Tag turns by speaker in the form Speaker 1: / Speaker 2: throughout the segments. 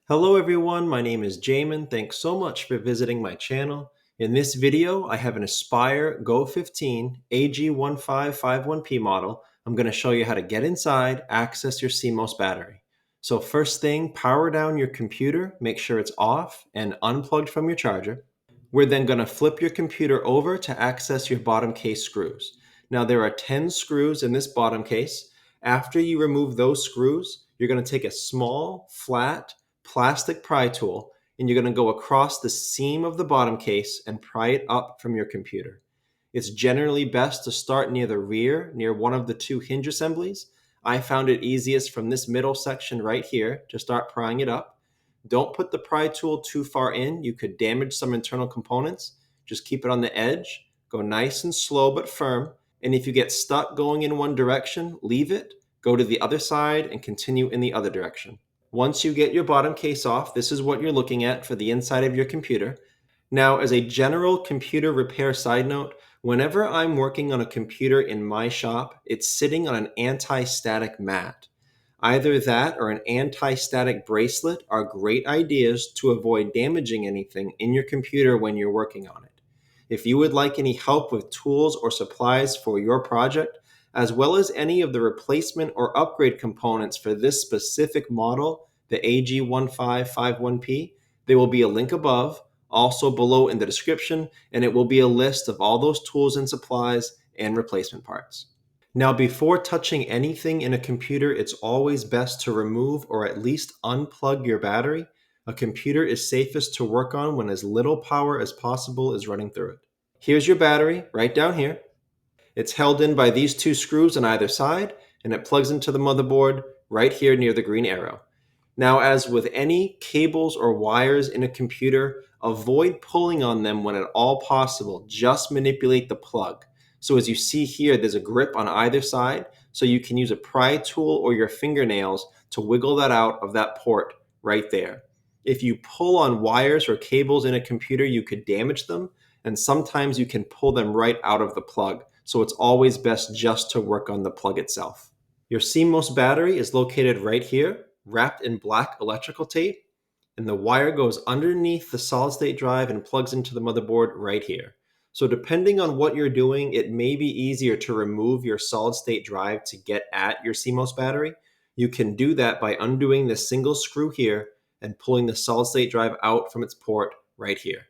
Speaker 1: Hello everyone, my name is Jamin. Thanks so much for visiting my channel. In this video, I have an Aspire Go 15 AG15-51P model. I'm going to show you how to get inside, access your CMOS battery. So first thing, power down your computer, make sure it's off and unplugged from your charger. We're then going to flip your computer over to access your bottom case screws. Now there are 10 screws in this bottom case. After you remove those screws, you're going to take a small, flat, plastic pry tool and you're going to go across the seam of the bottom case and pry it up from your computer. It's generally best to start near the rear, near one of the two hinge assemblies. I found it easiest from this middle section right here to start prying it up. Don't put the pry tool too far in. You could damage some internal components. Just keep it on the edge. Go nice and slow but firm. And if you get stuck going in one direction, leave it, go to the other side and continue in the other direction. Once you get your bottom case off, this is what you're looking at for the inside of your computer. Now, as a general computer repair side note, whenever I'm working on a computer in my shop, it's sitting on an anti-static mat. Either that or an anti-static bracelet are great ideas to avoid damaging anything in your computer when you're working on it. If you would like any help with tools or supplies for your project, as well as any of the replacement or upgrade components for this specific model, the AG1551P, there will be a link above, also below in the description, and it will be a list of all those tools and supplies and replacement parts. Now, before touching anything in a computer, it's always best to remove or at least unplug your battery. A computer is safest to work on when as little power as possible is running through it. Here's your battery right down here. It's held in by these two screws on either side, and it plugs into the motherboard right here near the green arrow. Now, as with any cables or wires in a computer, avoid pulling on them when at all possible. Just manipulate the plug. So as you see here, there's a grip on either side, so you can use a pry tool or your fingernails to wiggle that out of that port right there. If you pull on wires or cables in a computer, you could damage them, and sometimes you can pull them right out of the plug. So it's always best just to work on the plug itself. Your CMOS battery is located right here, wrapped in black electrical tape, and the wire goes underneath the solid-state drive and plugs into the motherboard right here. So depending on what you're doing, it may be easier to remove your solid-state drive to get at your CMOS battery. You can do that by undoing this single screw here and pulling the solid-state drive out from its port right here.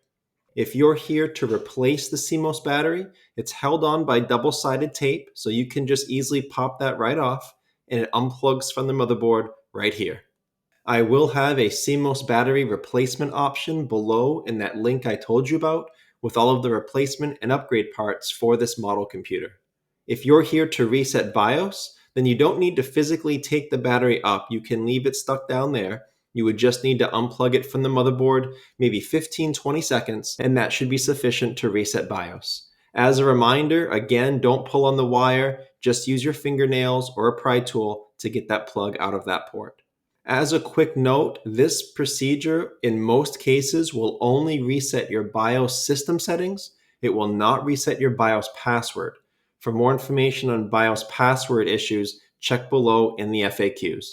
Speaker 1: If you're here to replace the CMOS battery, it's held on by double-sided tape, so you can just easily pop that right off, and it unplugs from the motherboard right here. I will have a CMOS battery replacement option below in that link I told you about, with all of the replacement and upgrade parts for this model computer. If you're here to reset BIOS, then you don't need to physically take the battery up. You can leave it stuck down there. You would just need to unplug it from the motherboard, maybe 15-20 seconds, and that should be sufficient to reset BIOS. As a reminder, again, don't pull on the wire, just use your fingernails or a pry tool to get that plug out of that port. As a quick note, this procedure in most cases will only reset your BIOS system settings. It will not reset your BIOS password. For more information on BIOS password issues, check below in the FAQs.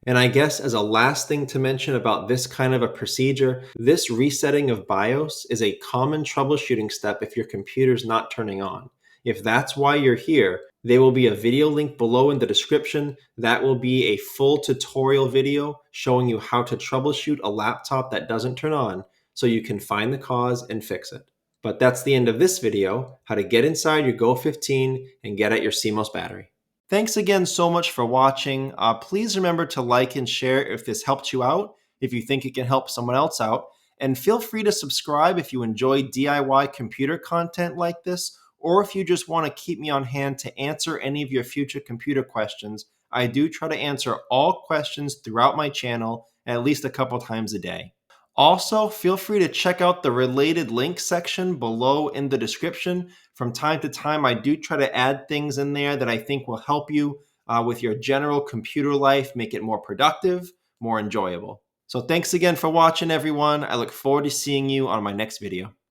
Speaker 1: And I guess as a last thing to mention about this kind of a procedure, this resetting of BIOS is a common troubleshooting step if your computer's not turning on. If that's why you're here, there will be a video link below in the description. That will be a full tutorial video showing you how to troubleshoot a laptop that doesn't turn on so you can find the cause and fix it. But that's the end of this video, how to get inside your Go 15 and get at your CMOS battery. Thanks again so much for watching. Please remember to like and share if this helped you out, if you think it can help someone else out. And feel free to subscribe if you enjoy DIY computer content like this, or if you just want to keep me on hand to answer any of your future computer questions. I do try to answer all questions throughout my channel at least a couple times a day. Also, feel free to check out the related links section below in the description. From time to time, I do try to add things in there that I think will help you with your general computer life, make it more productive, more enjoyable. So thanks again for watching, everyone. I look forward to seeing you on my next video.